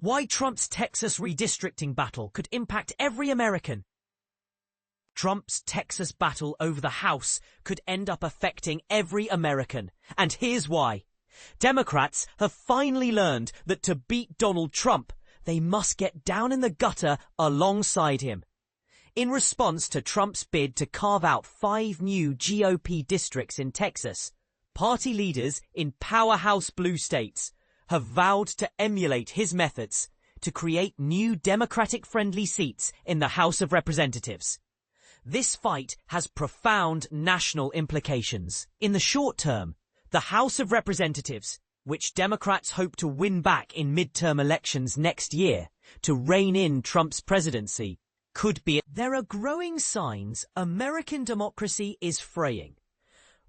Why Trump's Texas redistricting battle could impact every American. Trump's Texas battle over the House could end up affecting every American. And here's why. Democrats have finally learned that to beat Donald Trump, they must get down in the gutter alongside him. In response to Trump's bid to carve out 5 new GOP districts in Texas, party leaders in powerhouse blue states have vowed to emulate his methods to create new Democratic-friendly seats in the House of Representatives. This fight has profound national implications. In the short term, the House of Representatives, which Democrats hope to win back in midterm elections next year to rein in Trump's presidency, could be. There are growing signs American democracy is fraying.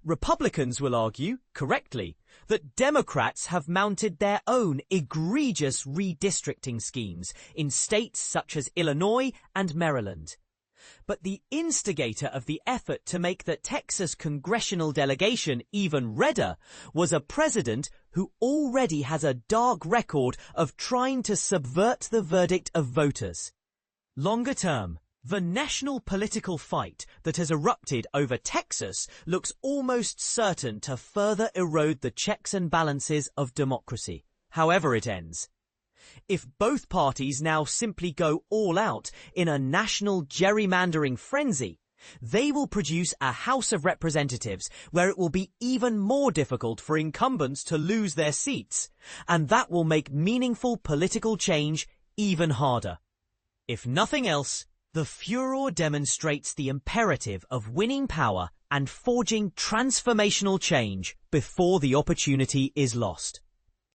Republicans will argue, correctly, that Democrats have mounted their own egregious redistricting schemes in states such as Illinois and Maryland. But the instigator of the effort to make the Texas congressional delegation even redder was a president who already has a dark record of trying to subvert the verdict of voters. Longer term, the national political fight that has erupted over Texas looks almost certain to further erode the checks and balances of democracy, however it ends. If both parties now simply go all out in a national gerrymandering frenzy, they will produce a House of Representatives where it will be even more difficult for incumbents to lose their seats, and that will make meaningful political change even harder. If nothing else, the furor demonstrates the imperative of winning power and forging transformational change before the opportunity is lost.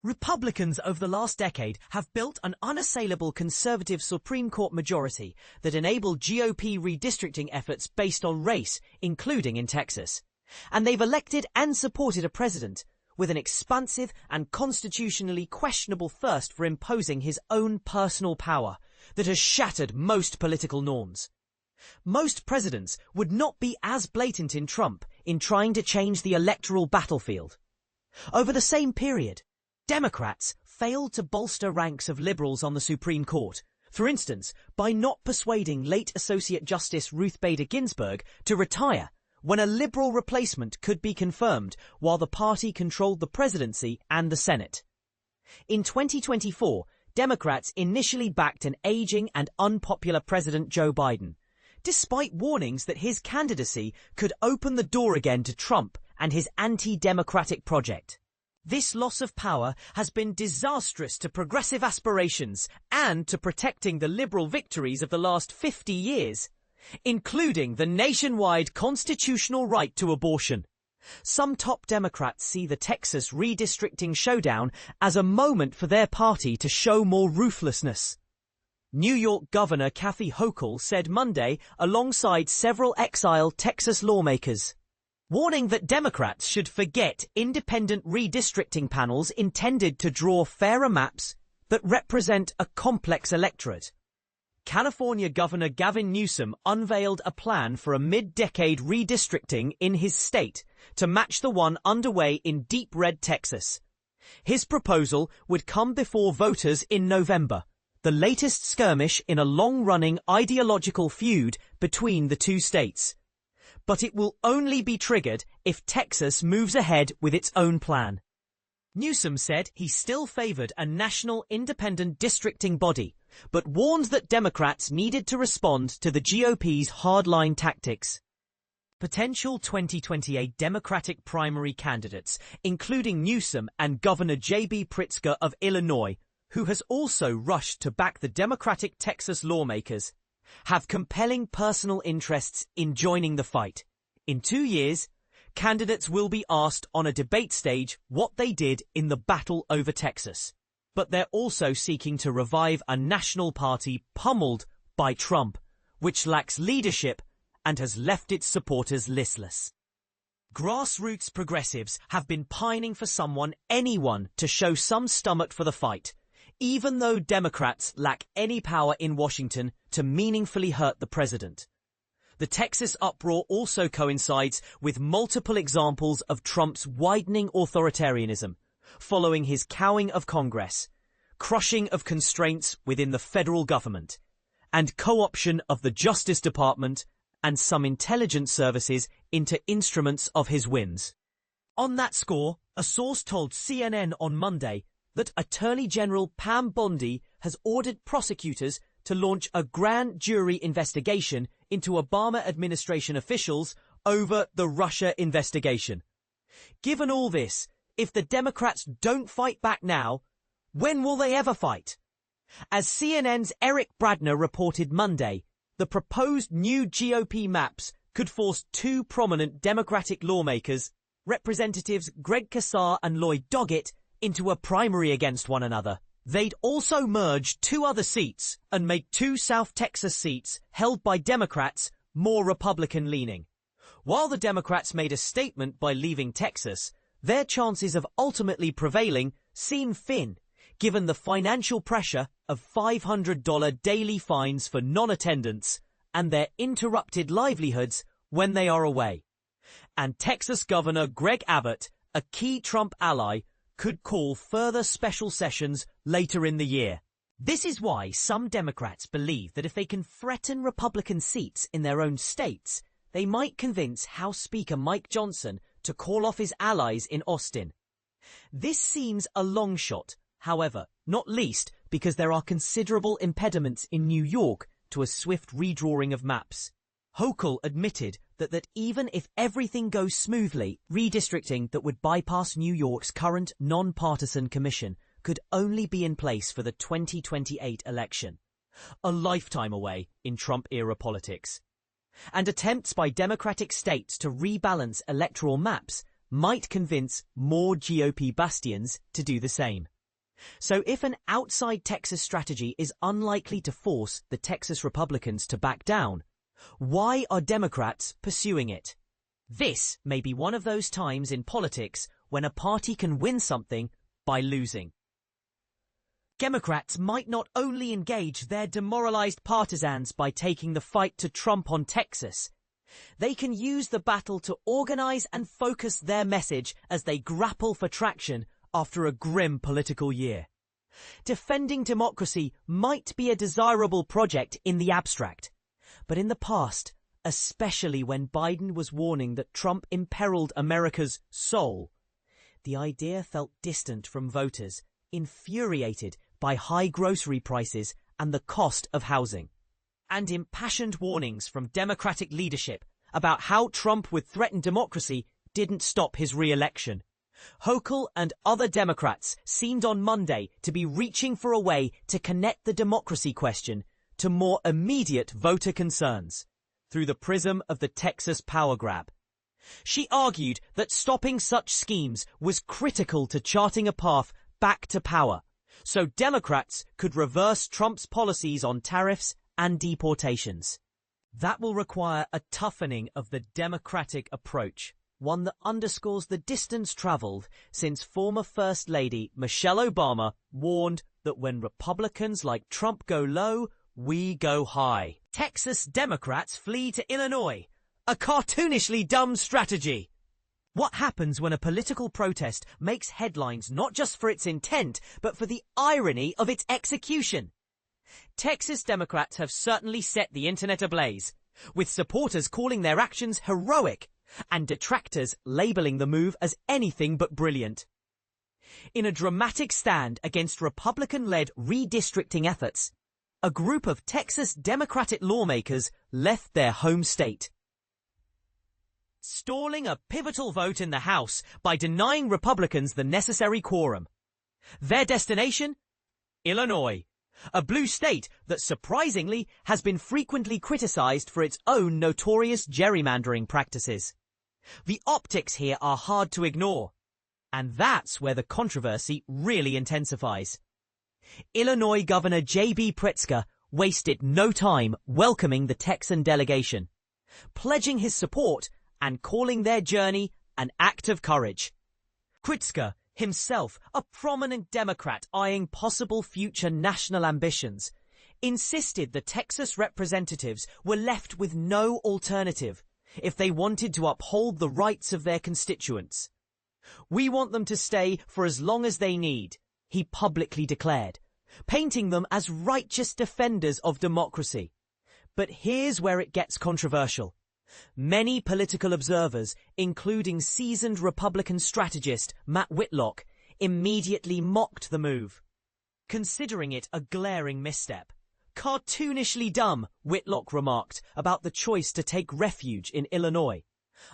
Republicans over the last decade have built an unassailable conservative Supreme Court majority that enabled GOP redistricting efforts based on race, including in Texas. And they've elected and supported a president with an expansive and constitutionally questionable thirst for imposing his own personal power that has shattered most political norms. Most presidents would not be as blatant in Trump in trying to change the electoral battlefield. Over the same period, Democrats failed to bolster ranks of liberals on the Supreme Court, for instance, by not persuading late Associate Justice Ruth Bader Ginsburg to retire when a liberal replacement could be confirmed while the party controlled the presidency and the Senate. In 2024, Democrats initially backed an aging and unpopular President Joe Biden, despite warnings that his candidacy could open the door again to Trump and his anti-democratic project. This loss of power has been disastrous to progressive aspirations and to protecting the liberal victories of the last 50 years, including the nationwide constitutional right to abortion. Some top Democrats see the Texas redistricting showdown as a moment for their party to show more ruthlessness. New York Governor Kathy Hochul said Monday alongside several exiled Texas lawmakers, warning that Democrats should forget independent redistricting panels intended to draw fairer maps that represent a complex electorate. California Governor Gavin Newsom unveiled a plan for a mid-decade redistricting in his state to match the one underway in deep red Texas. His proposal would come before voters in November, the latest skirmish in a long-running ideological feud between the two states. But it will only be triggered if Texas moves ahead with its own plan. Newsom said he still favored a national independent districting body, but warned that Democrats needed to respond to the GOP's hardline tactics. Potential 2028 Democratic primary candidates, including Newsom and Governor JB Pritzker of Illinois, who has also rushed to back the Democratic Texas lawmakers, have compelling personal interests in joining the fight. In 2 years, candidates will be asked on a debate stage what they did in the battle over Texas. But they're also seeking to revive a national party pummeled by Trump, which lacks leadership and has left its supporters listless. Grassroots progressives have been pining for anyone to show some stomach for the fight, even though Democrats lack any power in Washington to meaningfully hurt the president. The Texas uproar also coincides with multiple examples of Trump's widening authoritarianism, following his cowing of Congress, crushing of constraints within the federal government, and co-option of the Justice Department and some intelligence services into instruments of his whims. On that score, a source told CNN on Monday that Attorney General Pam Bondi has ordered prosecutors to launch a grand jury investigation into Obama administration officials over the Russia investigation. Given all this, if the Democrats don't fight back now, when will they ever fight? As CNN's Eric Bradner reported Monday, the proposed new GOP maps could force two prominent Democratic lawmakers, Representatives Greg Casar and Lloyd Doggett, into a primary against one another. They'd also merge two other seats and make two South Texas seats held by Democrats more Republican-leaning. While the Democrats made a statement by leaving Texas, their chances of ultimately prevailing seem thin, given the financial pressure of $500 daily fines for non-attendance and their interrupted livelihoods when they are away. And Texas Governor Greg Abbott, a key Trump ally, could call further special sessions later in the year. This is why some Democrats believe that if they can threaten Republican seats in their own states, they might convince House Speaker Mike Johnson to call off his allies in Austin. This seems a long shot, however, not least because there are considerable impediments in New York to a swift redrawing of maps. Hochul admitted that even if everything goes smoothly, redistricting that would bypass New York's current non-partisan commission could only be in place for the 2028 election, a lifetime away in Trump-era politics. And attempts by Democratic states to rebalance electoral maps might convince more GOP bastions to do the same. So if an outside Texas strategy is unlikely to force the Texas Republicans to back down, why are Democrats pursuing it? This may be one of those times in politics when a party can win something by losing. Democrats might not only engage their demoralized partisans by taking the fight to Trump on Texas, they can use the battle to organize and focus their message as they grapple for traction after a grim political year. Defending democracy might be a desirable project in the abstract, but in the past, especially when Biden was warning that Trump imperiled America's soul, the idea felt distant from voters, infuriated by high grocery prices and the cost of housing. And impassioned warnings from Democratic leadership about how Trump would threaten democracy didn't stop his re-election. Hochul and other Democrats seemed on Monday to be reaching for a way to connect the democracy question to more immediate voter concerns through the prism of the Texas power grab. She argued that stopping such schemes was critical to charting a path back to power, so Democrats could reverse Trump's policies on tariffs and deportations. That will require a toughening of the Democratic approach, one that underscores the distance traveled since former First Lady Michelle Obama warned that when Republicans like Trump go low, we go high. Texas Democrats flee to Illinois. A cartoonishly dumb strategy. What happens when a political protest makes headlines not just for its intent, but for the irony of its execution? Texas Democrats have certainly set the internet ablaze, with supporters calling their actions heroic and detractors labeling the move as anything but brilliant. In a dramatic stand against Republican-led redistricting efforts, a group of Texas Democratic lawmakers left their home state, stalling a pivotal vote in the House by denying Republicans the necessary quorum. Their destination? Illinois, a blue state that surprisingly has been frequently criticized for its own notorious gerrymandering practices. The optics here are hard to ignore, and that's where the controversy really intensifies. Illinois Governor JB Pritzker wasted no time welcoming the Texan delegation, pledging his support and calling their journey an act of courage. Pritzker, himself a prominent Democrat eyeing possible future national ambitions, insisted the Texas representatives were left with no alternative if they wanted to uphold the rights of their constituents. "We want them to stay for as long as they need," he publicly declared, painting them as righteous defenders of democracy. But here's where it gets controversial. Many political observers, including seasoned Republican strategist Matt Whitlock, immediately mocked the move, considering it a glaring misstep. Cartoonishly dumb, Whitlock remarked about the choice to take refuge in Illinois,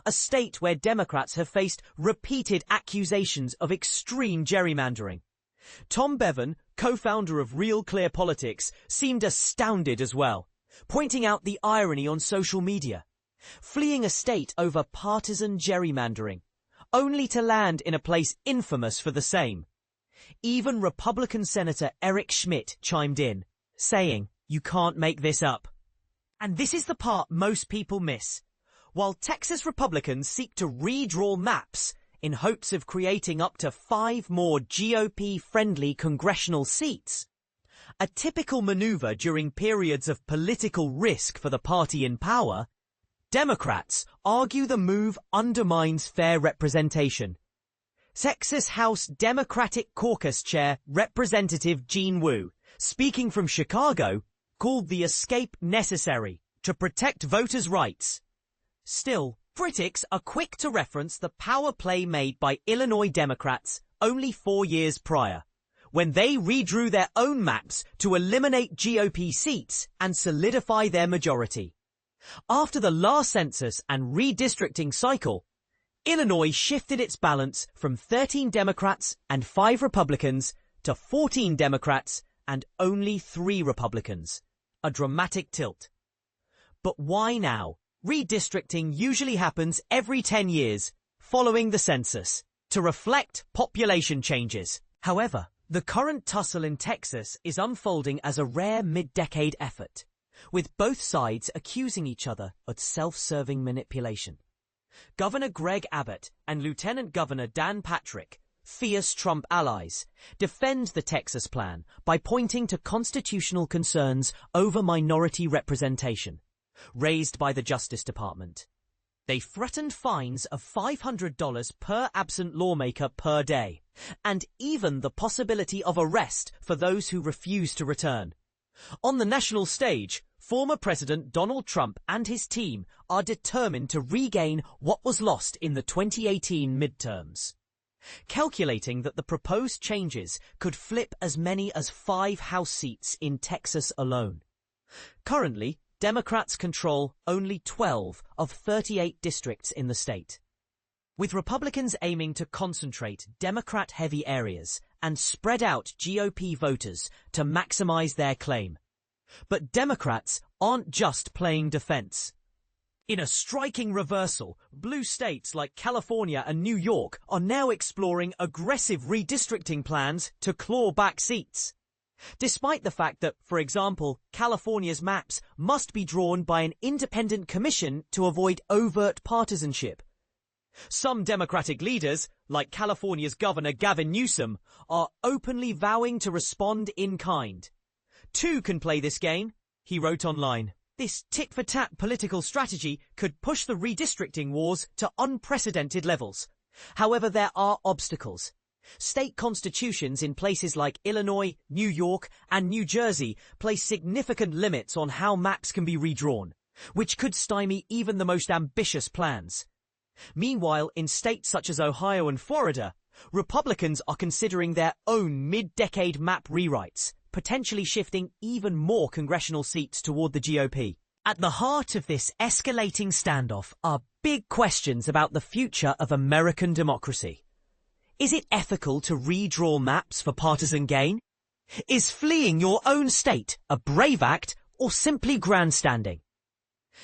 a state where Democrats have faced repeated accusations of extreme gerrymandering. Tom Bevan, co-founder of Real Clear Politics, seemed astounded as well, pointing out the irony on social media. Fleeing a state over partisan gerrymandering, only to land in a place infamous for the same. Even Republican Senator Eric Schmidt chimed in, saying, "You can't make this up." And this is the part most people miss. While Texas Republicans seek to redraw maps in hopes of creating up to 5 more GOP-friendly congressional seats, a typical maneuver during periods of political risk for the party in power, Democrats argue the move undermines fair representation. Texas House Democratic Caucus Chair Representative Gene Wu, speaking from Chicago, called the escape necessary to protect voters' rights. Still, critics are quick to reference the power play made by Illinois Democrats only 4 years prior, when they redrew their own maps to eliminate GOP seats and solidify their majority. After the last census and redistricting cycle, Illinois shifted its balance from 13 Democrats and 5 Republicans to 14 Democrats and only 3 Republicans. A dramatic tilt. But why now? Redistricting usually happens every 10 years, following the census, to reflect population changes. However, the current tussle in Texas is unfolding as a rare mid-decade effort, with both sides accusing each other of self-serving manipulation. Governor Greg Abbott and Lieutenant Governor Dan Patrick, fierce Trump allies, defend the Texas plan by pointing to constitutional concerns over minority representation, raised by the Justice Department. They threatened fines of $500 per absent lawmaker per day, and even the possibility of arrest for those who refuse to return. On the national stage, former President Donald Trump and his team are determined to regain what was lost in the 2018 midterms, calculating that the proposed changes could flip as many as 5 House seats in Texas alone. Currently, Democrats control only 12 of 38 districts in the state, with Republicans aiming to concentrate Democrat-heavy areas and spread out GOP voters to maximize their claim. But Democrats aren't just playing defense. In a striking reversal, blue states like California and New York are now exploring aggressive redistricting plans to claw back seats. Despite the fact that, for example, California's maps must be drawn by an independent commission to avoid overt partisanship. Some Democratic leaders, like California's Governor Gavin Newsom, are openly vowing to respond in kind. "Two can play this game," he wrote online. This tit-for-tat political strategy could push the redistricting wars to unprecedented levels. However, there are obstacles. State constitutions in places like Illinois, New York, and New Jersey place significant limits on how maps can be redrawn, which could stymie even the most ambitious plans. Meanwhile, in states such as Ohio and Florida, Republicans are considering their own mid-decade map rewrites, potentially shifting even more congressional seats toward the GOP. At the heart of this escalating standoff are big questions about the future of American democracy. Is it ethical to redraw maps for partisan gain? Is fleeing your own state a brave act or simply grandstanding?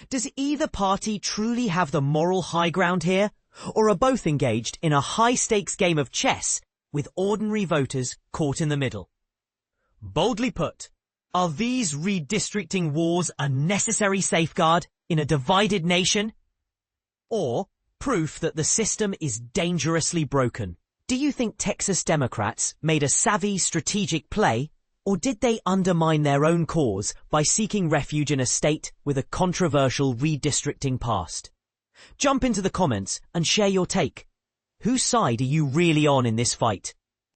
Does either party truly have the moral high ground here, or are both engaged in a high-stakes game of chess with ordinary voters caught in the middle? Boldly put, are these redistricting wars a necessary safeguard in a divided nation, or proof that the system is dangerously broken? Do you think Texas Democrats made a savvy strategic play, or did they undermine their own cause by seeking refuge in a state with a controversial redistricting past? Jump into the comments and share your take. Whose side are you really on in this fight?